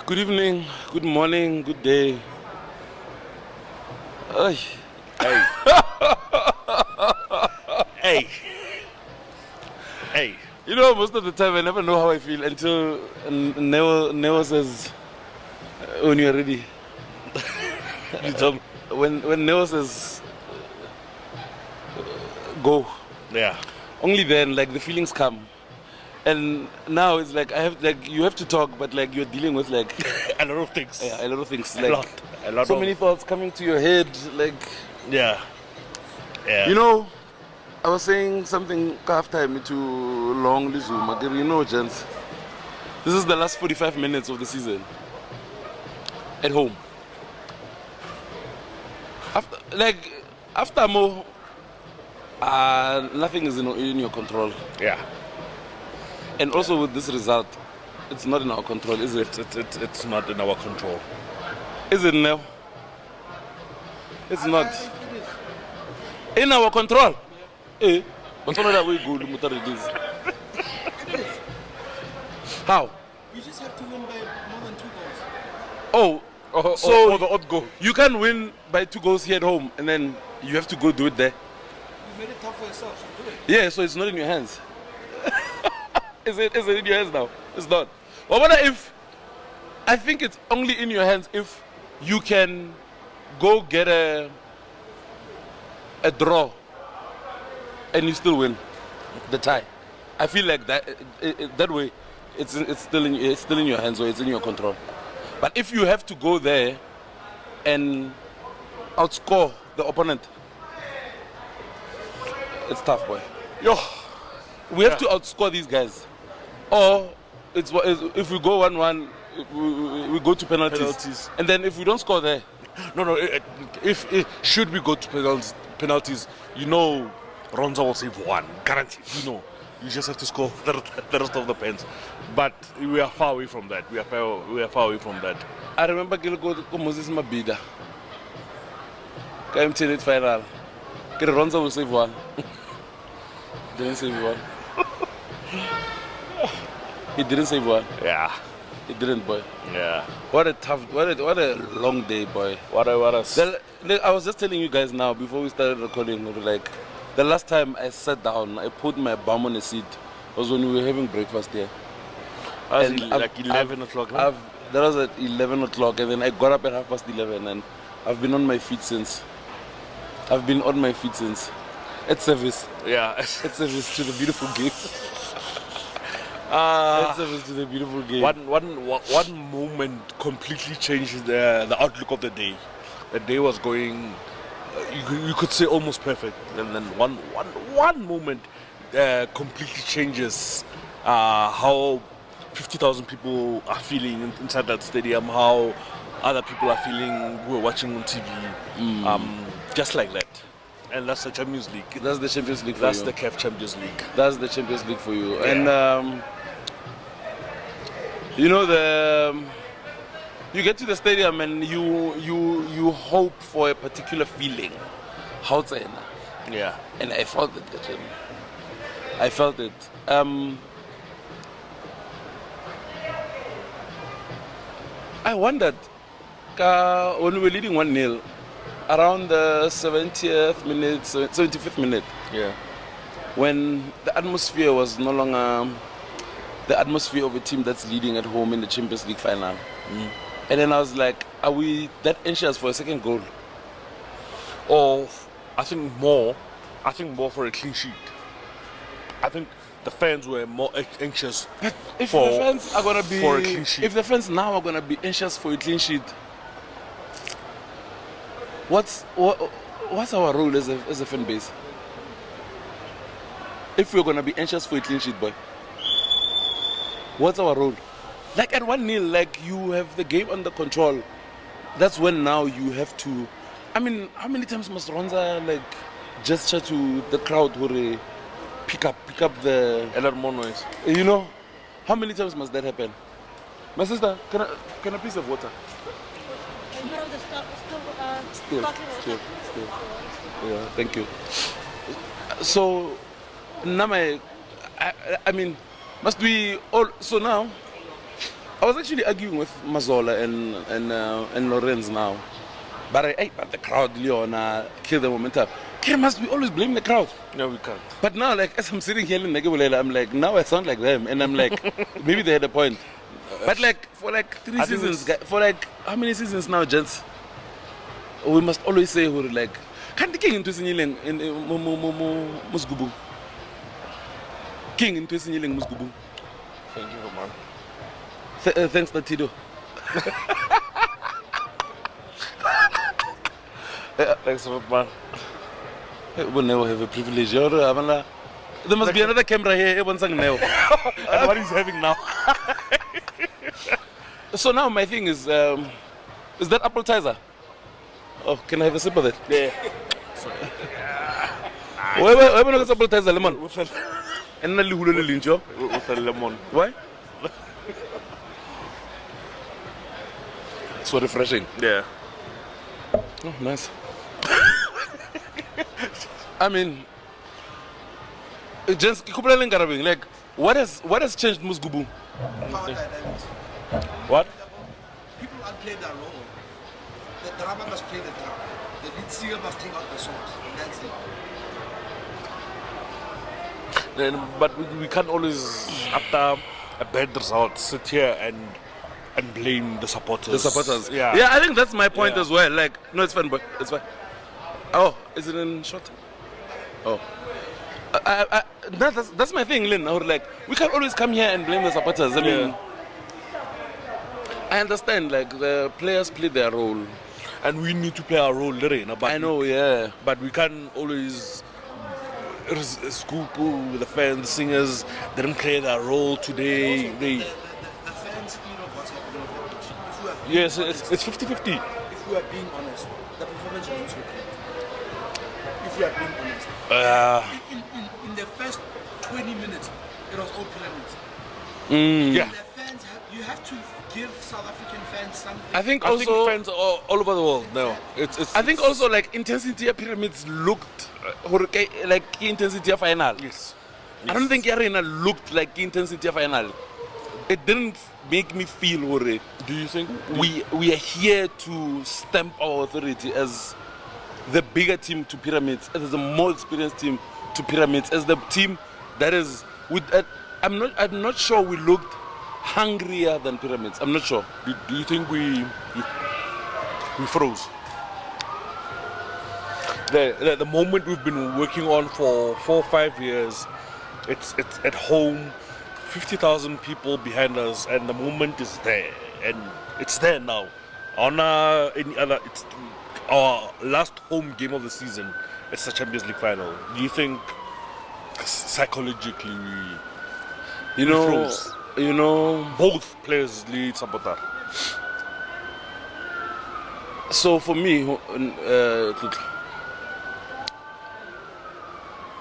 Good evening, good morning, good day. Ay. Hey. Hey. Hey. You know, most of the time I never know how I feel until Neo says, when you're ready. You tell me. When Neo says, go. Yeah. Only then, like, the feelings come. And now it's like, you have to talk, but like, you're dealing with like, A lot of things. yeah, a lot of things. A Like, lot. A lot so of. many thoughts coming to your head, like, Yeah. Yeah. you know, I was saying something half time to Long Lizuma. You know, gents, this is the last 45 minutes of the season at home. After more, nothing is in your control. Yeah. And also with this result, it's not in our control, is it? It's not in our control. Is it now? It's not. In our control? Eh? But not that way good, it is. How? You just have to win by more than 2 Oh, goals. so the odd goal. you can win by 2 goals here at home, and then you have to go do it there. You made it tough for yourself, so do it. Yeah, so it's not in your hands. Is it in your hands now? It's not. But what if, I think it's only in your hands if you can go get a draw and you still win the tie. I feel like that way it's still in your hands, or it's in your control. But if you have to go there and outscore the opponent, it's tough, boy. Yo. We have to outscore these guys, or if we go 1-1, we go to penalties, and then if we don't score there, No. If should we go to penalties, you know, Ronza will save one, guaranteed. You know, you just have to score the rest of the pens. But we are far away from that. We are far away from that. I remember Moses Mabida. Came to it final. Ronza will save one. Didn't save one. He didn't save one. Yeah. He didn't, boy. Yeah. What a long day, boy. What a. I was just telling you guys now before we started recording, like, the last time I sat down, I put my bum on a seat was when we were having breakfast here. And like 11 o'clock. No? That was at 11 o'clock, and then I got up at 11:30, and I've been on my feet since. At service. Yeah. At service to the beautiful game. At service to the beautiful game. One moment completely changed the outlook of the day. The day was going, you could say almost perfect, and then one moment completely changes how 50,000 people are feeling inside that stadium, how other people are feeling who are watching on TV, just like that. And that's the Champions League. That's the Champions League for That's you. the CAF Champions League. That's the Champions League for you. Yeah. And you know, you get to the stadium and you hope for a particular feeling. How it's in. Yeah. And I felt it, Gachim. I felt it. I wondered when we were leading 1-0 around the 70th minute, 75th minute, Yeah. when the atmosphere was no longer the atmosphere of a team that's leading at home in the Champions League final. And then I was like, are we that anxious for a second goal? Or I think more for a clean sheet. I think the fans were more anxious. If For- the fans are gonna be, for a clean sheet. if the fans now are gonna be anxious for a clean sheet, what's our role as a fan base? If we're gonna be anxious for a clean sheet, boy, what's our role? Like at 1-0, like you have the game under control. That's when now you have to. I mean, how many times must Ronza like gesture to the crowd who pick up the? A lot more noise. You know, how many times must that happen? My sister, can a piece of water? And put on the Still. stocking. Yeah, thank you. So, now I mean, must we all? So now, I was actually arguing with Mazola and Lorenz now. But but the crowd, Leona, kill the momentum. Must we always blame the crowd? No, we can't. But now, like, as I'm sitting here in Negebulela, I'm like, now I sound like them. And I'm like, maybe they had a point. But like, for like 3 seasons, for like, how many seasons now, gents? We must always say, who like, can't the king into Sinyiling in Musgubu? King into Sinyiling Musgubu. Thank you, man. Thanks, Natido. Thanks, man. We'll never have a privilege. There must be another camera here. Everyone's saying no. And what he's having now? So now my thing is that appetizer? Oh, can I have a sip of it? Yeah. Where is appetizer, lemon? With And a little a lemon. Why? So refreshing. Yeah. Oh, nice. I mean, just like what has changed Musgubu? Power dynamics. What? People must play their role. The drummer must play the drum. The lead singer must take out the songs. And that's it. Then, but we can't always, after a bad result, sit here and blame the supporters. The supporters. Yeah. Yeah, I think that's my point Yeah. as well. Like, no, it's fine, but it's fine. Oh, is it in short? Oh. That's my thing, Lynn. Like, we can't always come here and blame the supporters. I mean, I understand, like, the players play their role. And we need to play our role, Lorena. But I know, yeah. But we can't always scoop the fans, the singers. They didn't play their role today. The fans feel of what's happening on the pitch. If we are being Yes, honest, it's 50-50. if we are being honest, the performance is not so great. If we are being honest. In the first 20 minutes, it was all pyramids. Yeah. The fans you have to give South African fans something. I think I also, think fans all over the world now. I think also, like, intensity of pyramids looked like intensity of final. Yes. I don't think Arena looked like intensity of final. It didn't make me feel worried. Do you think We are here to stamp our authority as the bigger team to pyramids, as the more experienced team to pyramids, as the team that is with. I'm not sure we looked hungrier than pyramids. I'm not sure. Do you think we froze? The moment we've been working on for 4 or 5 years, it's at home, 50,000 people behind us, and the moment is there, and it's there now. On any other, it's our last home game of the season. It's the Champions League final. Do you think psychologically we froze? Both players lead Sabotar. So for me,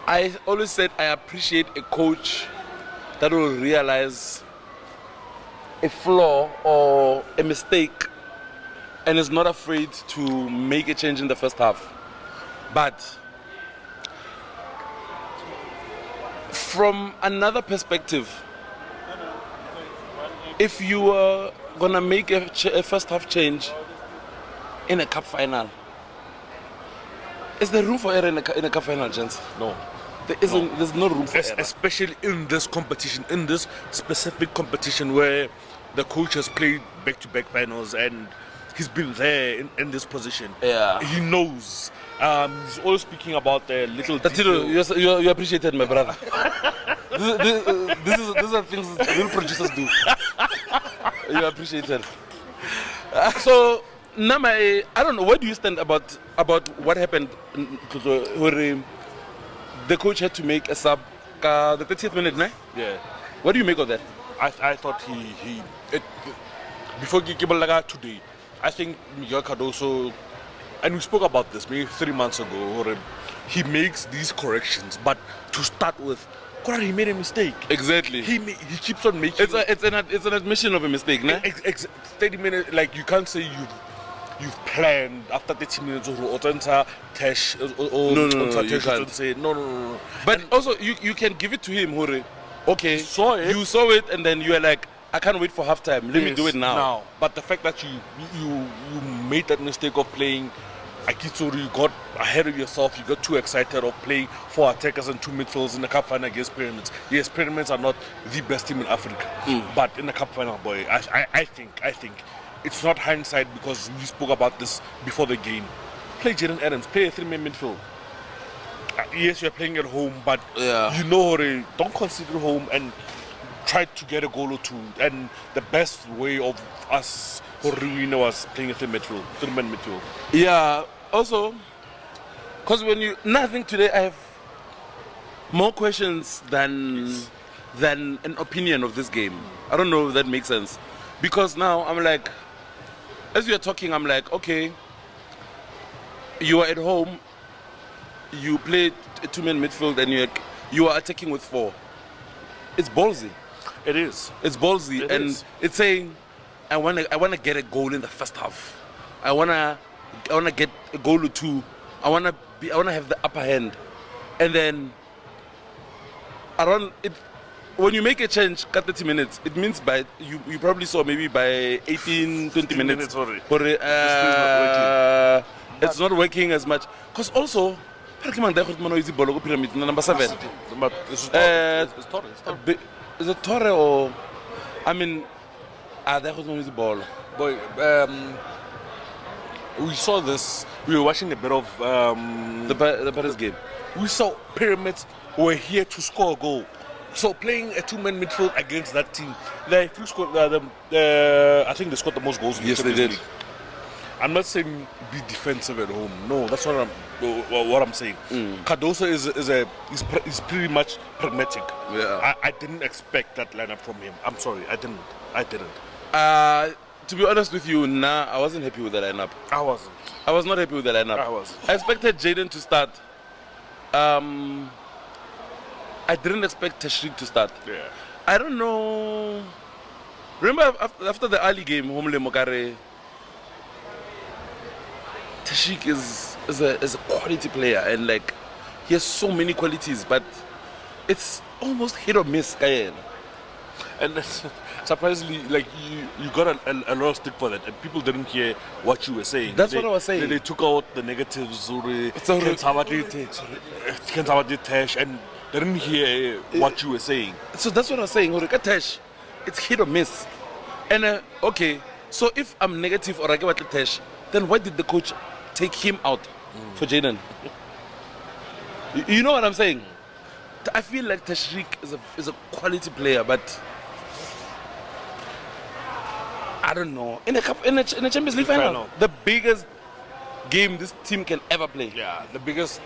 I always said I appreciate a coach that will realize a flaw or a mistake and is not afraid to make a change in the first half. But from another perspective, if you are gonna make a first half change in a cup final, is there room for error in a cup final, gents? No. There isn't. There's no room for error. Especially in this competition, in this specific competition where the coach has played back-to-back finals and he's been there in this position. Yeah. He knows. He's always speaking about the little Tatiro, detail. you appreciated, my brother. These are things real producers do. You appreciated. So, Nama, I don't know. Where do you stand about what happened? Where the coach had to make a sub, the 30th minute, nah? Yeah. What do you make of that? I thought before Gibalaga today, I think Miguel Cardoso, and we spoke about this maybe 3 months ago, he makes these corrections, but to start with, he made a mistake. Exactly. He keeps on making. It's an admission of a mistake, nah? 30 minutes, like you can't say you've planned after 30 minutes or Tesh No, you can't. Say no. But also, you can give it to him, Hore. Okay, Saw it. You saw it, and then you are like, I can't wait for halftime. Let me do it now. But the fact that you made that mistake of playing Akitsuru, you got ahead of yourself, you got too excited of playing 4 attackers and 2 midfields in the cup final against Pyramids. Yes, Pyramids are not the best team in Africa, but in the cup final, boy, I think it's not hindsight, because we spoke about this before the game. Play Jaden Adams, play a 3-man midfield. Yes, you're playing at home, but you know, don't consider home and try to get a goal or 2. And the best way of us was playing a 3-man midfield. Yeah, also, because I think today I have more questions than an opinion of this game. I don't know if that makes sense. Because now I'm like, as you're talking, I'm like, okay, you are at home, you play a 2-man midfield, and you are attacking with 4. It's ballsy. It is. It's ballsy, it's saying, I wanna get a goal in the first half. I wanna get a goal or 2. I wanna have the upper hand, and then around it. When you make a change, cut 30 minutes, it means by you probably saw maybe by 18, 20 minutes. It's not working as much. Because also, number 7. But it's Is it Torre or? I mean, the ball. Boy, we saw this. We were watching a bit of the Paris game. We saw Pyramids were here to score a goal. So playing a 2-man midfield against that team, I think they scored the most goals. Yes, they did. I'm not saying be defensive at home. No, that's not what I'm saying. Cardoso is pretty much pragmatic. Yeah. I didn't expect that lineup from him. I'm sorry, I didn't. To be honest with you, I wasn't happy with the lineup. I wasn't. I was not happy with the lineup. I expected Jaden to start. I didn't expect Tashrik to start. Yeah. I don't know. Remember after the early game, Homle Mokare, Tashrik is a quality player, and like he has so many qualities, but it's almost hit or miss. And surprisingly, like you got a lot of stick for that, and people didn't hear what you were saying. That's what I was saying. They took out the negatives, and they didn't hear what you were saying. So that's what I was saying. Tesh, it's hit or miss. And okay, so if I'm negative or I get Tesh, then why did the coach take him out for Jaden? You know what I'm saying? I feel like Tashrik is a quality player, but I don't know. In a Champions League final, the biggest game this team can ever play. Yeah, the biggest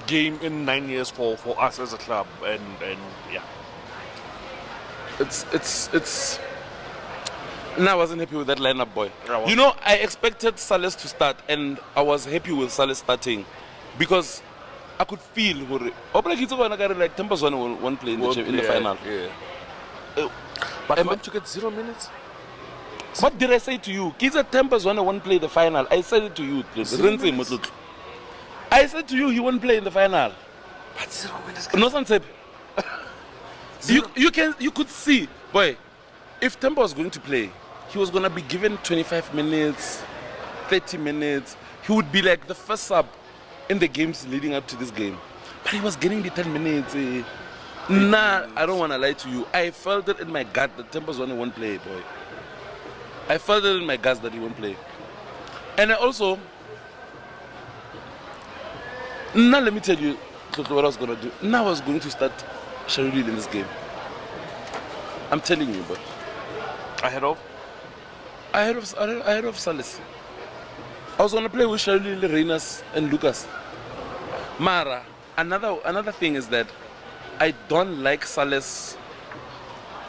game in 9 years for us as a club, and yeah, it's. No, I wasn't happy with that lineup, boy. You know, I expected Sales to start, and I was happy with Sales starting because I could feel like Tempers won't play in the final. Yeah. But when to get 0 minutes. What did I say to you? Kiza Tempers won't play the final. I said it to you. I said to you he won't play in the final. But 0 minutes. No sense. You could see, boy, if Temba was going to play, he was going to be given 25 minutes, 30 minutes. He would be like the first sub in the games leading up to this game. But he was getting the 10 minutes. I don't want to lie to you. I felt it in my gut that Temba's won't play, boy. I felt it in my guts that he won't play. And I also, now let me tell you what I was going to do. Now I was going to start Sharulil in this game. I'm telling you, boy. Ahead of Salis. I was going to play with Sharulil, Reinas, and Lucas. Mara, another thing is that I don't like Salis.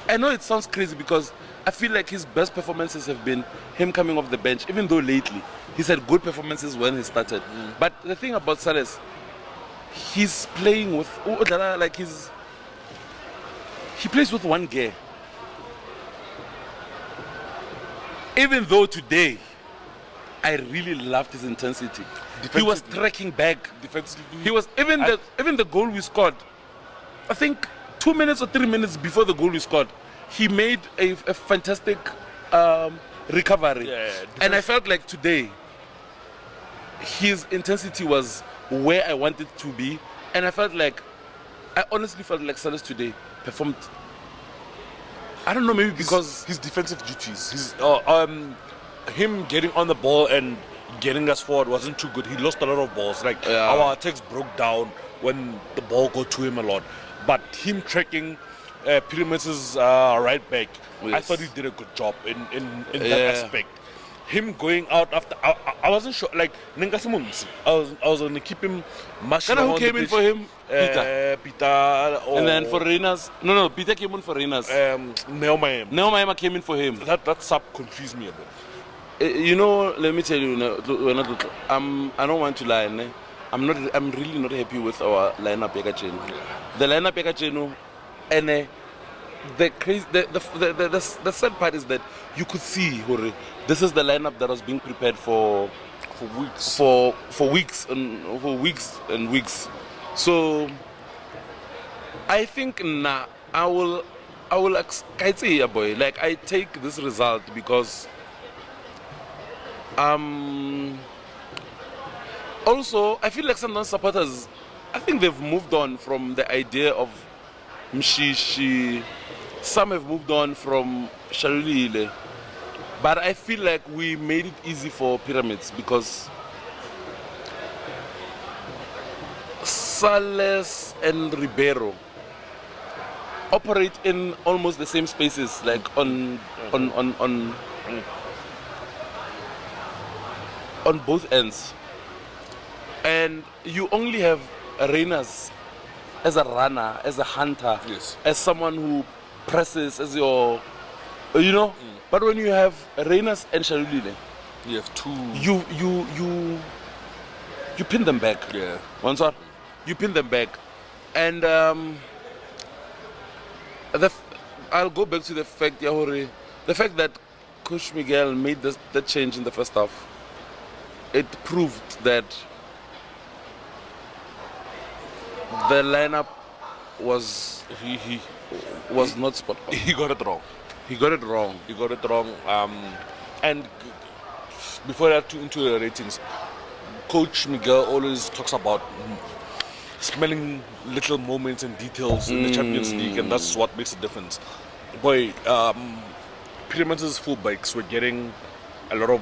I know it sounds crazy because I feel like his best performances have been him coming off the bench, even though lately he's had good performances when he started. But the thing about Salis, he's playing with like he plays with one gear. Even though today I really loved his intensity. He was tracking back defensively. He was even the goal we scored. I think 2 minutes or 3 minutes before the goal we scored, he made a fantastic recovery. Yeah, And I felt like today, his intensity was where I wanted to be. And I honestly felt like Salas today performed. I don't know, maybe because his defensive duties, him getting on the ball and getting us forward wasn't too good. He lost a lot of balls. Like our attacks broke down when the ball got to him a lot. But him tracking Pyramids' right back, I thought he did a good job in that aspect. Him going out after, I wasn't sure. Like Nengasimunzi, I was gonna keep him mushing who around came the in pitch. for him? Peter. And then for Renas, no, Peter came in for Renas. Neomayem. Neomayema came in for him. That sub confused me a bit. You know, let me tell you, I don't want to lie. I'm really not happy with our lineup. The lineup, and the crazy, the sad part is that you could see, Hore, this is the lineup that was being prepared for weeks. For weeks and weeks. So I think I will boy. Like I take this result because also I feel like Sundowns supporters, I think they've moved on from the idea of Mshishi. Some have moved on from Shalulile. But I feel like we made it easy for Pyramids because Sales and Ribeiro operate in almost the same spaces, like on both ends. And you only have Reyners as a runner, as a hunter, as someone who presses, as your, But when you have Reyners and Shalulile, you have two. You pin them back. Yeah. One shot. You pin them back, and I'll go back to the fact, Yahori, the fact that Coach Miguel made that change in the first half. It proved that the lineup was was not spot on. He got it wrong. He got it wrong. He got it wrong. And before that, into the ratings, Coach Miguel always talks about smelling little moments and details in the Champions League, and that's what makes a difference. Boy, Pyramids' fullbacks were getting a lot of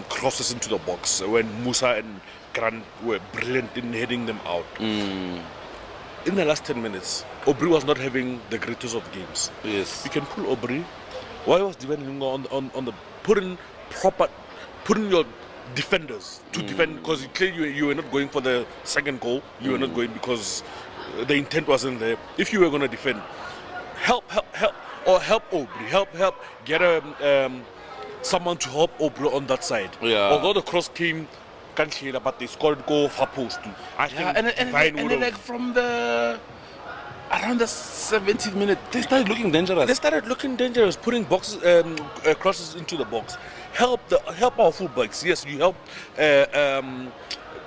crosses into the box when Musa and Grant were brilliant in heading them out. In the last 10 minutes, Aubrey was not having the greatest of games. Yes. You can pull Aubrey. Why was Divan Lunga on the put in your defenders to defend, because clearly you were not going for the second goal. You were not going because the intent wasn't there. If you were going to defend, help Aubrey, help get someone to help Aubrey on that side. Yeah. Although the cross came, but they scored goal far post. I think and like from around the 70th minute, they started looking dangerous. Putting boxes, crosses into the box. Help our fullbacks. Yes, you help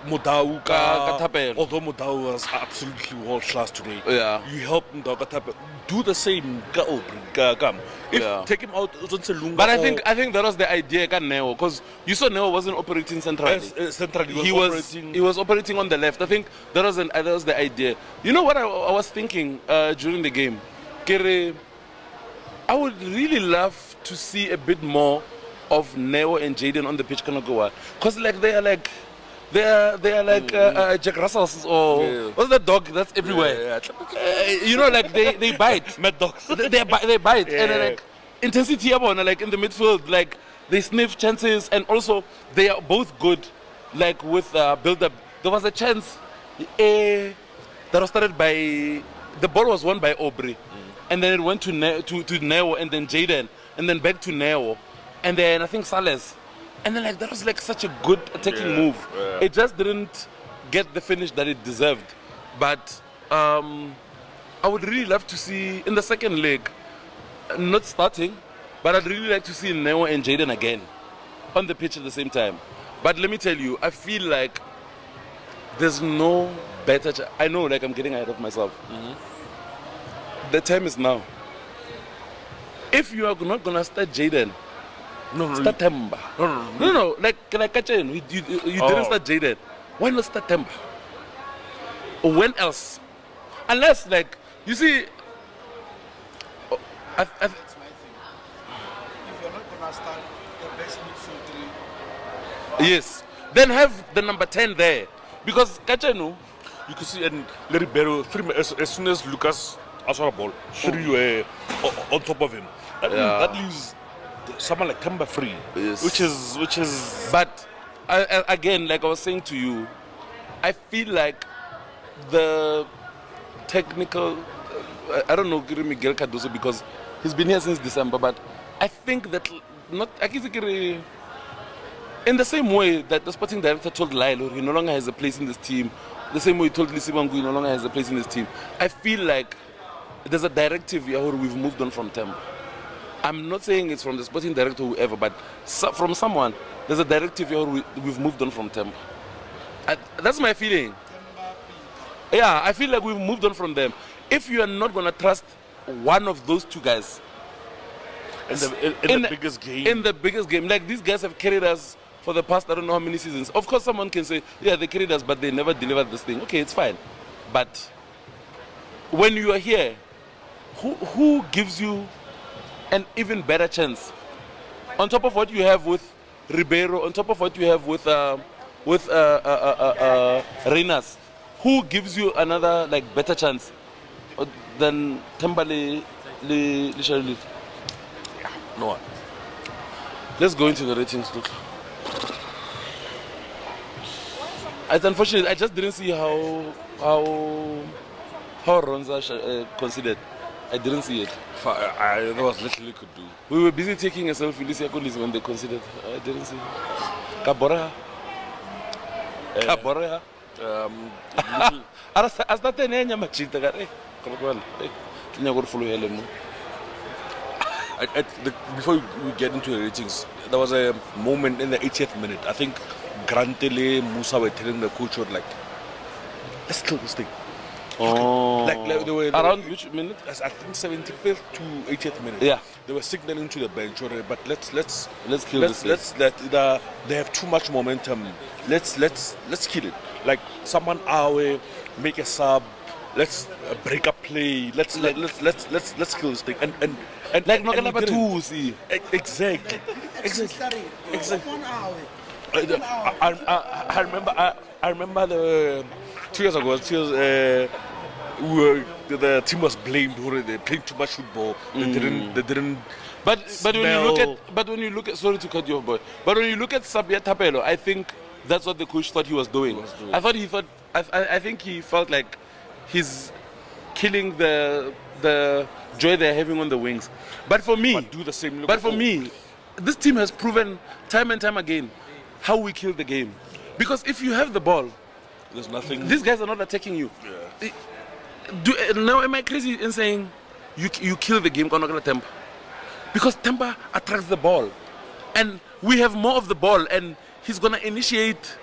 Mudau, although Mudau was absolutely world class today. Yeah. You help Mudau Katape. Do the same. Take him out. But I think that was the idea, Neo, because you saw Neo wasn't operating centrally. Centrally, He was operating on the left. I think that was the idea. You know what I was thinking during the game? Kere, I would really love to see a bit more of Neo and Jaden on the pitch, because they are like Jack Russells or what's that dog that's everywhere? They bite. Mad dogs. They bite and like intensity like in the midfield, like they sniff chances, and also they are both good like with build up. There was a chance that was started by, the ball was won by Aubrey, and then it went to Neo and then Jaden and then back to Neo and then I think Sales. And then that was such a good attacking move. Yeah. It just didn't get the finish that it deserved. But I would really love to see in the second leg, not starting, but I'd really like to see Neo and Jaden again on the pitch at the same time. But let me tell you, I feel like there's no better I know I'm getting ahead of myself. The time is now. if you are not gonna start Jaden, No, start Temba. No. Like Kachen, you didn't start Jaden. Why not start Temba? Or when else? Unless, like, you see, That's my thing. If you're not gonna start the best midfield three, yes, then have the number 10 there. Because Kachenu, you could see, and Larry Barrow, as soon as Lucas saw the ball, three were on top of him. That leaves someone like Temba free, Yes. which is. but again, like I was saying to you, I feel like the technical, I don't know Miguel Cardoso because he's been here since December, but I think that not in the same way that the sporting director told Lyle he no longer has a place in this team, the same way he told Lisibangu he no longer has a place in this team, I feel like there's a directive here where we've moved on from Temba. I'm not saying it's from the sporting director or whoever, but from someone, there's a directive here where we've moved on from Temba. That's my feeling. Yeah, I feel like we've moved on from them. If you are not going to trust one of those two guys In the biggest game. in the biggest game, like these guys have carried us for the past I don't know how many seasons. Of course, someone can say, yeah, they carried us, but they never delivered this thing. Okay, it's fine. But when you are here, who gives you an even better chance? On top of what you have with Ribeiro, on top of what you have with Reynas, who gives you another like better chance than Tembale Lisharili? No one. Let's go into the ratings, look. It's unfortunate. I just didn't see how Ronza considered. I didn't see it. There was little you could do. We were busy taking a selfie with when they considered. I didn't see. Kabora. Kabora. Hasta nenya machita kare. Kolokwana. Kinya go follow helemo. Before we get into the ratings, there was a moment in the 80th minute. I think Grantele, Musa were telling the coach, like, let's kill this thing. Oh. Like they were around which minute? I think 75th to 80th minute. Yeah. They were signaling to the bench, but let's kill this. they have too much momentum. Let's kill it. Like someone our make a sub. Let's break up play. Let's kill this thing. And Like not and we gonna didn't. two see. Exactly. 1 hour. I remember the 2 years ago. The team was blamed for they played too much football. They didn't. But when you look at sorry to cut you off, boy. But when you look at Sabia Tapelo, I think that's what the coach thought he was doing. I think he felt like he's killing the joy they're having on the wings. But for me, do the same. But for me, this team has proven time and time again how we kill the game. Because if you have the ball, there's nothing. These guys are not attacking you. Yeah. Now am I crazy in saying you kill the game Temba? Because Temba attracts the ball. And we have more of the ball and he's gonna initiate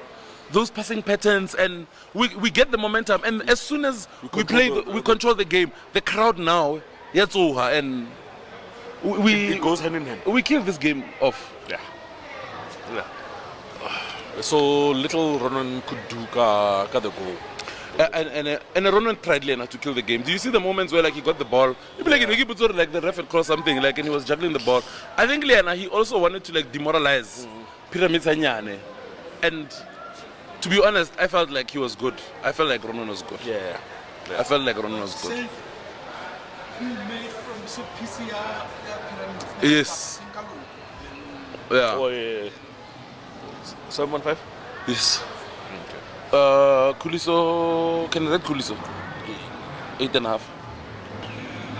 those passing patterns and we get the momentum, and as soon as we control the game, the crowd now and it goes hand in hand. We kill this game off. Yeah. So little Ronan could do the goal. And Ronan tried to kill the game. Do you see the moments where like he got the ball? Like the ref had crossed something like and he was juggling the ball. I think Liana he also wanted to like demoralize Pyramids Hanyane. And to be honest, I felt like he was good. I felt like Ronan was good. Yeah. I felt like Ronan was good. Save who made from PCR pyramids. Yes. Yeah. Oh yeah. 715. Yes. Kuliso, can I read Kuliso? 8.5.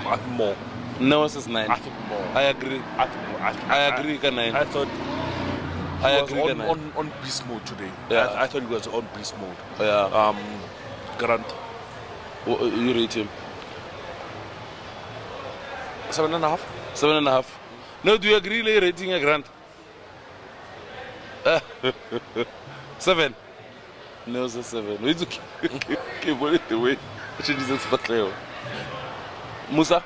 I think more. No, it's 9. I think more. I agree. I agree, 9. I thought I he agree, was on beast mode today. Yeah. I thought he was on beast mode. Yeah. Grant. You rate him? 7.5. 7.5. No, do you agree like rating a Grant? 7. No, it's a 7. It's okay. Okay, what is the way? Musa?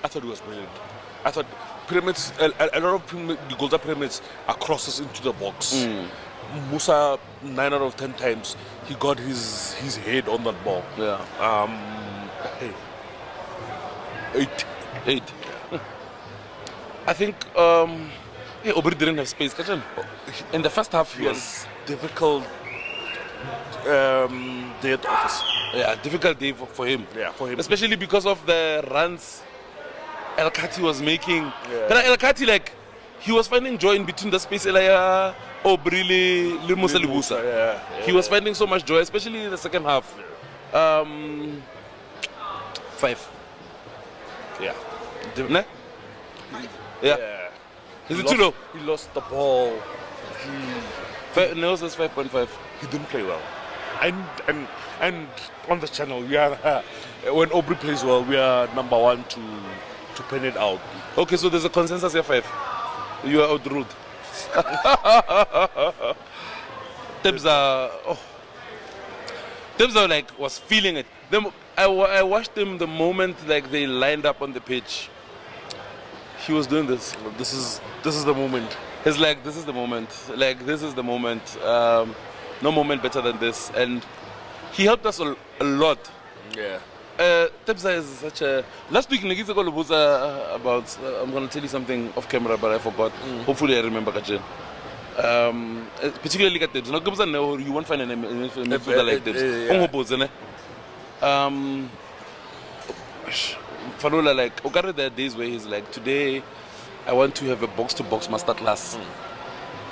I thought he was brilliant. I thought pyramids, a lot of the Golda pyramids are crosses into the box. Musa, 9 out of 10 times, he got his head on that ball. Yeah. Hey. 8. I think Obri didn't have space. In the first half, he was Difficult day at the office. difficult day for him. Yeah, for him. Especially because of the runs El Khati was making. Yeah. But El Khati, like, he was finding joy in between the space. Obri, Musa Libusa. Yeah. He was finding so much joy, especially in the second half. 5. Yeah. Ne? Yeah. Is it too low? He lost the ball. No, it's 5.5. He didn't play well. And on the channel, we are when Aubrey plays well, we are number 1 to pen it out. Okay, so there's a consensus here 5. You are outruled. Tebza like was feeling it. I watched him the moment like they lined up on the pitch. He was doing this. This is the moment. It's like this is the moment. Like this is the moment. No moment better than this. And he helped us a lot. Yeah. Tebza is such a. Last week, Nagisa Golubuza about. I'm going to tell you something off camera, but I forgot. Hopefully, I remember Kajen. Particularly at Tebza. No, you won't find a midfielder like Tebza. Fanola, like, Okare, there are days where he's like, today I want to have a box-to-box masterclass.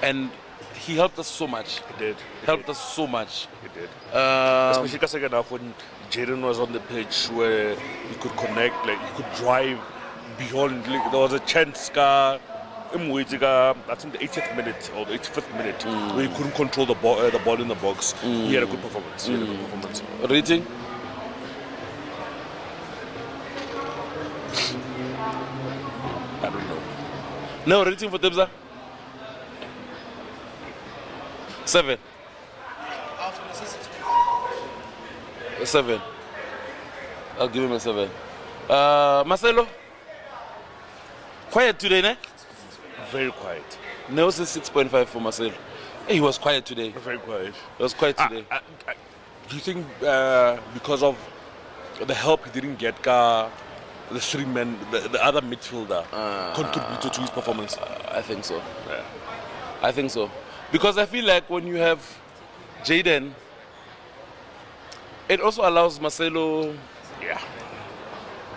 And he helped us so much. He did. Helped us so much. He did. Especially the second half when Jaden was on the pitch where he could connect, like he could drive beyond. Like, there was a chance, I think the 80th minute or the 85th minute, where he couldn't control the ball in the box. He had a good performance. Rating? I don't know. No, rating for Tebza? 7. 7. I'll give him a 7. Marcelo? Quiet today, ne? Very quiet. No, it's 6.5 for Marcelo. Hey, he was quiet today. Very quiet. He was quiet today. Do you think because of the help he didn't get, the 3 men, the other midfielder, contributed to his performance? I think so. Yeah. I think so. Because I feel like when you have Jaden, it also allows Marcelo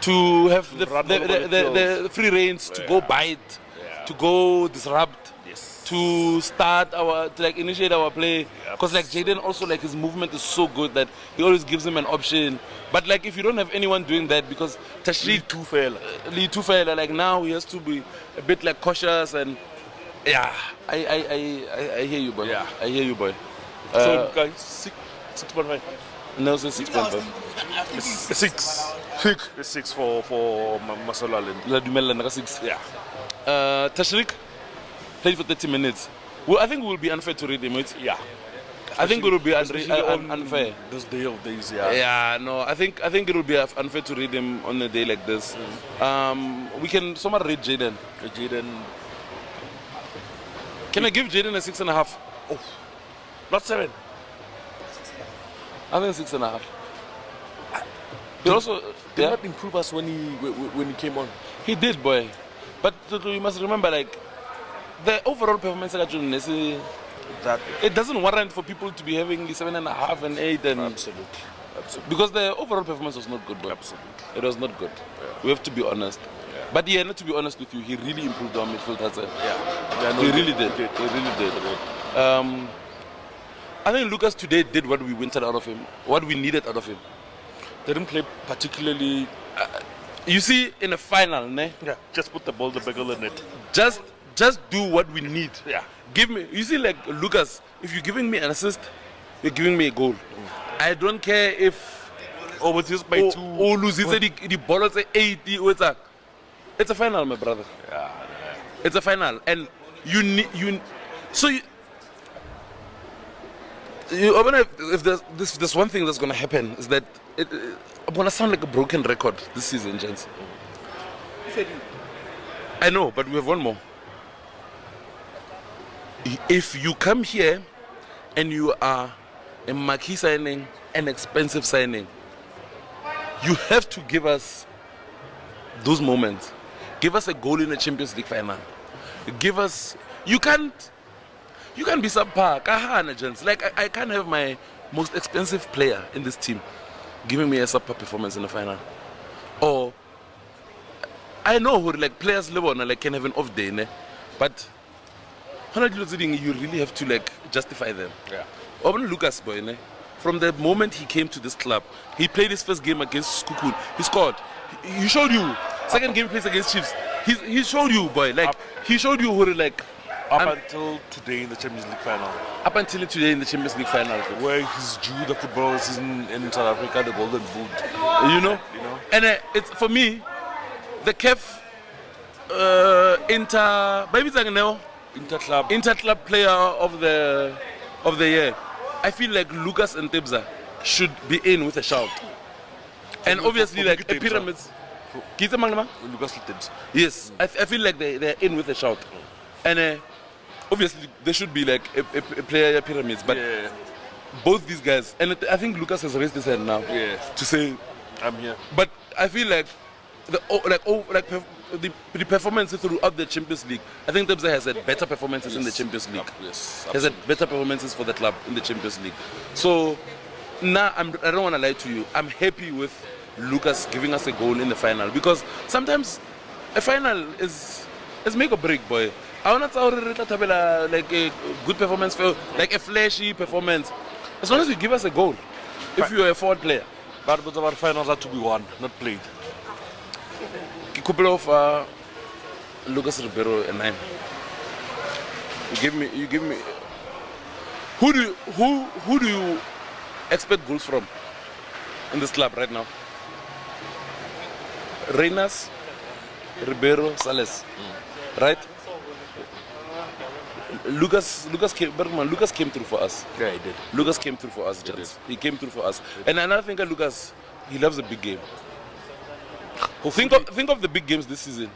to have the free reins to go bite, to go disrupt, to start to like initiate our play. Because like Jaden also like his movement is so good that he always gives him an option. But like if you don't have anyone doing that, because Tashreed Tufela, like now he has to be a bit like cautious and I hear you, boy. Yeah. I hear you, boy. So guys, 6.5. No, it's 6.5. 6 for Marcelo Allen. La Dumela naka 6. Yeah. Tashreed played for 30 minutes. Well, I think it will be unfair to read him. Yeah. I think it will be Especially unfair. This day of days, Yeah, no, I think it will be unfair to read him on a day like this. We can someone read Jaden. Can I give Jaden a 6.5? Oh, not 7. I think 6.5. He also did not improve us when he came on. He did, boy. But you must remember, like the overall performance of Jaden is That it doesn't warrant for people to be having 7.5 and 8 and absolutely. Because the overall performance was not good, boy. Absolutely. It was not good. We have to be honest. But not to be honest with you, he really improved our midfield. That's it. He really did. He really did. I think Lucas today did what we wanted out of him, what we needed out of him. They didn't play particularly. You see, in a final, Just put the ball in the back of the net. Just do what we need. Yeah. Give me. You see, like Lucas, if you're giving me an assist, you're giving me a goal. I don't care if. But just by 2. Or loses the ball at 80. It's a final, my brother. Yeah. It's a final, and you need So you if there's one thing that's gonna happen is that I'm gonna sound like a broken record this season, gents. I know, but we have one more. If you come here and you are a marquee signing, an expensive signing, you have to give us those moments. Give us a goal in the Champions League final. Give us. You can't be subpar. Kahana, gents. Like I can't have my most expensive player in this team giving me a subpar performance in the final. Or I know who like players live on like can have an off day, ne? But you really have to like justify them. Yeah. Open Lucas boy, ne? From the moment he came to this club, he played his first game against Skukun. He scored. He showed you. Second game he plays against Chiefs. He showed you, boy. Like he showed you who like up until today in the Champions League final. Up until today in the Champions League final, where he's due the football season in South Africa, the Golden Boot. You know. And it's for me, the KEF Inter Club player of the year. I feel like Lucas and Tebza should be in with a shout. And obviously, like a pyramids. Lucas Tebza. Yes, I feel like they're in with a shout. And obviously, there should be like a player pyramids. But both these guys, and I think Lucas has raised his hand now to say, I'm here. But I feel like the performances throughout the Champions League, I think Tebza has had better performances in the Champions League. Yes, has had better performances for the club in the Champions League. So now I don't want to lie to you. I'm happy with Lucas giving us a goal in the final, because sometimes a final is make or break, boy. I want to like a good performance, like a flashy performance, as long as you give us a goal. If you are a forward player. But our finals are to be won, not played. Couple of Lucas Ribeiro and 9. You give me. Who do you expect goals from in this club right now? Reynas, Ribeiro, Sales, right? Lucas came through for us. Yeah, he did. Lucas came through for us, gents. He came through for us. And another thing, Lucas, he loves a big game. Think of the big games this season.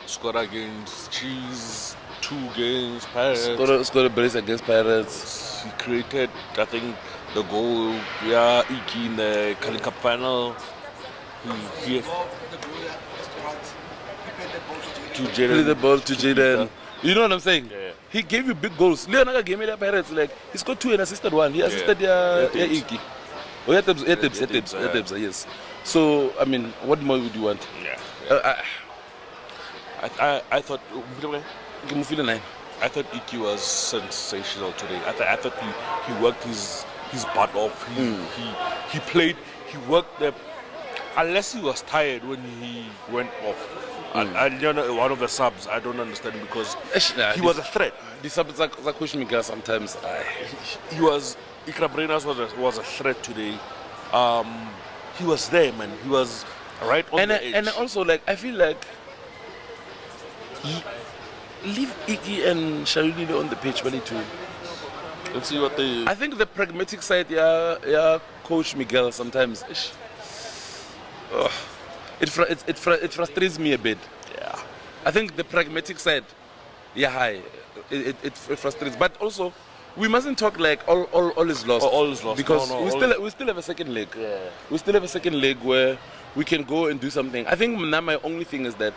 Scored against Chiefs, 2 games, Pirates. Scored a brace against Pirates. He created, I think, the goal. Yeah, Iki in the Carling Cup final. He played the ball to Jaden. You know what I'm saying? Yeah. He gave you big goals. Leonaga gave me the Pirates. Like he scored 2 and assisted 1. He assisted Iki. Oh, Tebza, yes. So, I mean, what more would you want? Yeah. I thought. Give 9. I thought Iki was sensational today. I thought he worked his butt off. He played. He worked there. Unless he was tired when he went off. And you know, one of the subs, I don't understand, because he was a threat. The subs are pushing me sometimes. He was. Ikra Brenas was a threat today. He was there, man. He was right on the edge. And also, like, I feel like leave Iki and Shalulile on the pitch, really, too. Let's see what they. I think the pragmatic side, Coach Miguel sometimes. It frustrates me a bit. Yeah. I think the pragmatic side, it frustrates. But also, we mustn't talk like all is lost. All is lost. Because we still have a second leg. Yeah. We still have a second leg where we can go and do something. I think now my only thing is that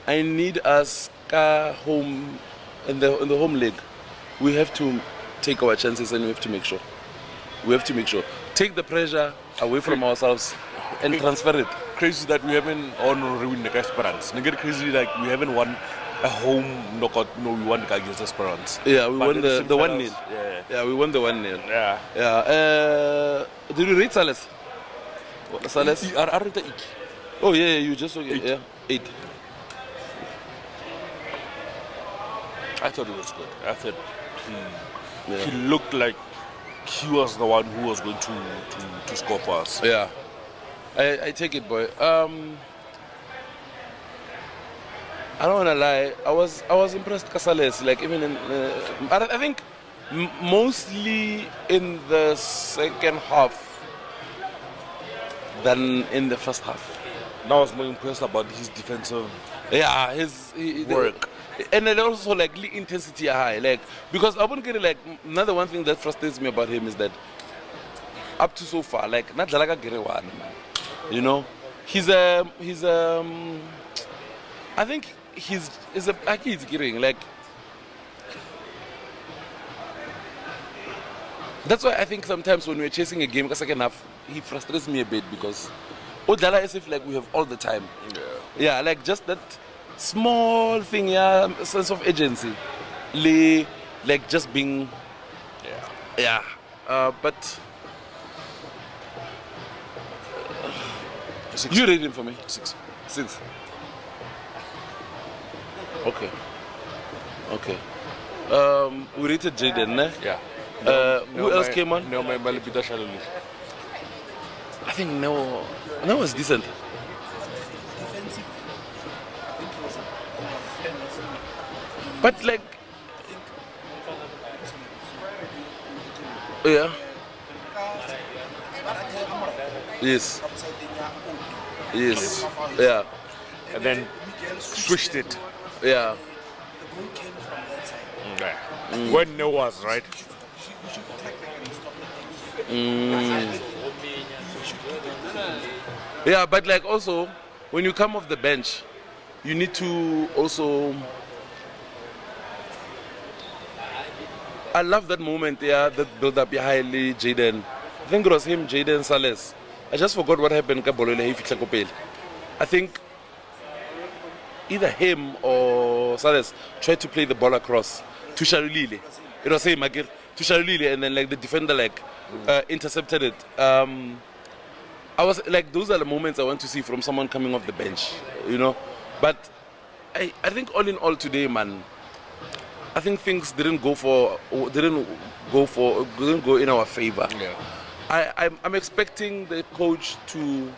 I need us home in the home leg. We have to take our chances and we have to make sure. Take the pressure away from ourselves and transfer it. Crazy that we haven't ruined the Esperance. Crazy like we haven't won a home knockout. No, we won against Esperance. Yeah, we won the 1-0. Yeah, we won the 1-0. Yeah. Did you rate Sales? Sales? Oh yeah, you just 8. 8. I thought it was good. I thought he looked like he was the one who was going to score for us. Yeah. I take it, boy. I don't wanna lie. I was impressed, Casales. Like even in, I think mostly in the second half than in the first half. Now I was more impressed about his defensive Yeah, Work. And then also like intensity high, like because I wouldn't get it. Like another one thing that frustrates me about him is that up to so far, like not like man. You know, he's I think he's getting like. That's why I think sometimes when we're chasing a game, because second half, he frustrates me a bit because Odala as if like we have all the time. Yeah, like just that small thing, yeah, sense of agency, like just being, yeah. But you read it for me. Six. Okay. We rated Jaden, ne? Yeah. Who else came on? No, Mamelodi Shaluli. I think no was decent. Defensive, I think it was a But like, yeah. Yes. Yes. Yeah. And then switched it. Yeah. the goal came from that side. Yeah. When no was, right? You should attack them and stop the Yeah, but like also, when you come off the bench, you need to also. I love that moment, yeah, that build up behind Jaden. I think it was him, Jaden Sales. I just forgot what happened. I think either him or Sales tried to play the ball across to Shalulile. It was him, again, to Shalulile, and then like the defender intercepted it. I was like, those are the moments I want to see from someone coming off the bench, you know. But I think all in all today, man, I think things didn't go in our favor. Yeah. I'm expecting the coach to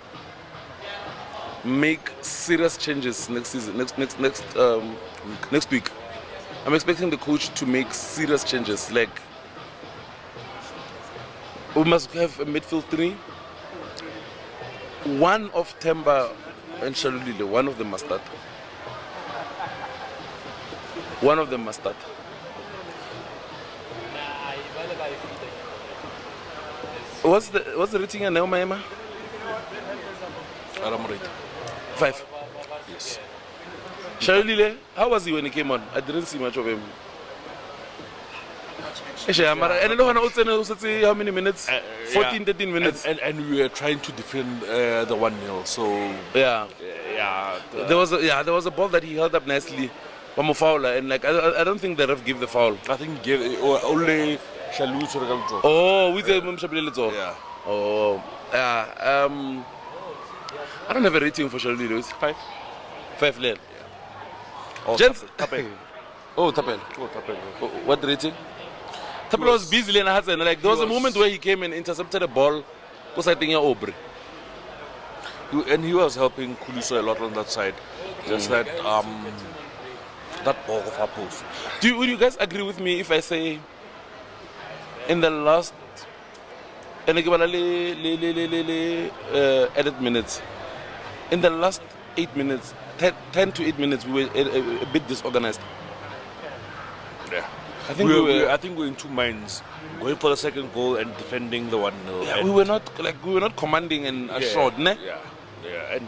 make serious changes next season, next week. I'm expecting the coach to make serious changes. Like we must have a midfield three. One of Temba and Shalulile, one of them must start. One of them must start. What's the rating now, Maema? Aram rate. 5. Yes. Shalulile, how was he when he came on? I didn't see much of him. And how many minutes? 14, 13 minutes. And we were trying to defend the 1-0. So Yeah. yeah, There was a ball that he held up nicely from a foul, and like I don't think the ref gave the foul. I think only Shalu Sorgaljo. Oh, with the Mshabile. Yeah. Oh, yeah. I don't have a rating for Shalulile. 5. 5 lane. Oh, Gents. Tapel. Oh, Tapel. Oh, Tapel. Oh, what rating? Tapel was busy in Hudson. Like there was a moment where he came and intercepted a ball. Was I think Aubrey. And he was helping Kuliso a lot on that side. Just that that ball of our post. Would you guys agree with me if I say in the last added minutes, in the last 8 minutes, 10 to 8 minutes, we were a bit disorganized. Yeah. I think I think we were in two minds, going for the second goal and defending the 1-0. yeah, we were not commanding and assured, ne? Yeah, yeah, and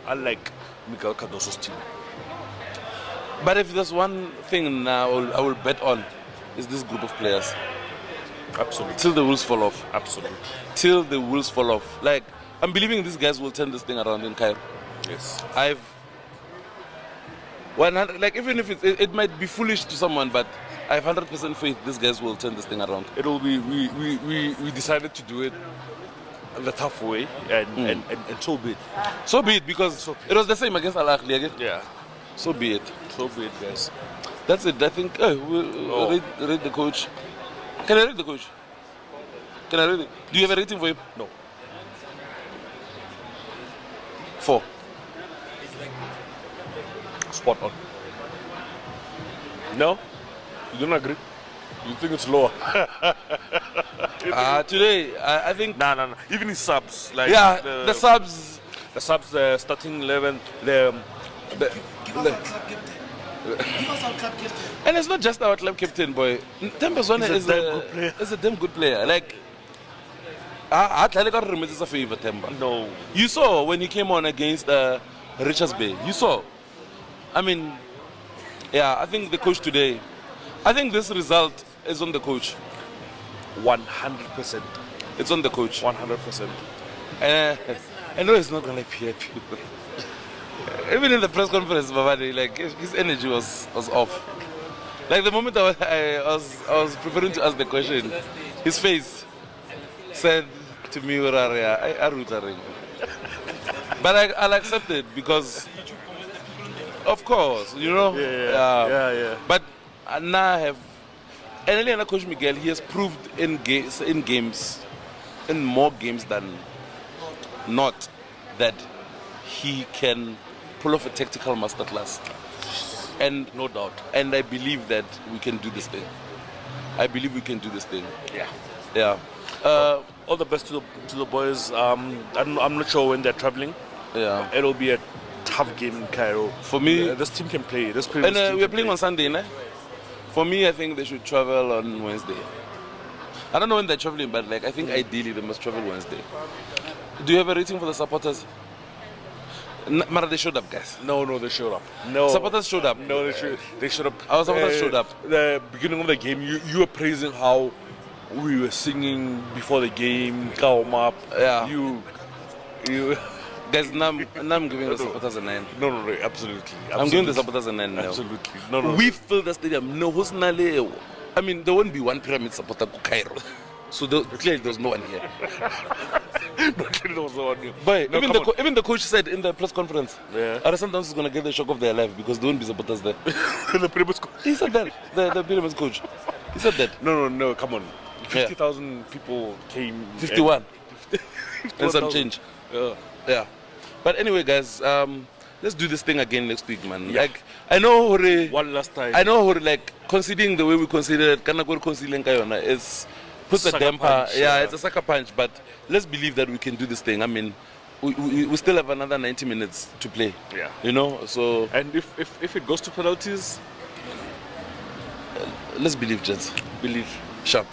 unlike Miguel Cardoso's team. But if there's one thing now I will bet on, is this group of players. Absolutely. Till the wheels fall off. Absolutely. Till the wheels fall off. Like, I'm believing these guys will turn this thing around in Cairo. Yes. I've 100, like even if it might be foolish to someone, but I have 100% faith these guys will turn this thing around. It'll be we decided to do it the tough way, and so be it. So be it, because it was the same against Al Ahly again. Yeah. So be it. So be it, guys. That's it. I think. We'll read the coach. Can I read the coach? Can I read it? Do you have a rating for him? No. 4. Spot on. No? You don't agree? You think it's lower? Today, I think. No. Even his subs, like Yeah, the subs. the subs, the starting 11, the Give us our club captain. Give us our club captain. And it's not just our club captain, boy. Temba Zwane He's a damn good player. is a damn good player. Like, I a favor, Temba. no. You saw when he came on against Richards Bay. You saw. I mean, yeah, I think the coach today, I think this result is on the coach. 100%. It's on the coach. 100%. I know it's not going to appear people. Even in the press conference, Babadi, like his energy was off. Like the moment I was preparing to ask the question, his face said to me, I root a ring. But I'll accept it because, of course, you know. Yeah. But now I have, and Eliana Coach Miguel, he has proved in games, in more games than not, that he can pull off a tactical masterclass. And No doubt. And I believe that we can do this thing. I believe we can do this thing. Yeah. Yeah. All the best to the boys. I'm not sure when they're traveling. Yeah. It'll be a tough game in Cairo. For me, This team can play. This and we're playing on Sunday, né? For me, I think they should travel on Wednesday. I don't know when they're traveling, but like I think ideally they must travel Wednesday. Do you have a rating for the supporters? Mara, they showed up, guys. No, they showed up. No. Supporters showed up. No, they showed up. Our supporters showed up. The beginning of the game, you were praising how we were singing before the game, warm up. Yeah. You. Guys, now I'm giving the supporters a 9. No, absolutely. I'm giving the supporters a 9 now. Absolutely. No. We filled the stadium. No, who's Nale? I mean, there won't be one pyramid supporter to Cairo. So clearly there's no one here. But even the coach said in the press conference, Sundowns is going to get the shock of their life because there won't be supporters there. The Pyramid coach. He said that. The Pyramid coach. He said that. No, come on. 50,000 people came. 51. And some change. Yeah. But anyway, guys, let's do this thing again next week, man. Yeah. Like, I know one last time. I know like conceding the way we considered conceding Kayona is puts a damper. Punch, It's a sucker punch, but let's believe that we can do this thing. I mean, we still have another 90 minutes to play. Yeah. You know, so And if it goes to penalties, let's believe, gents. believe. Sharp.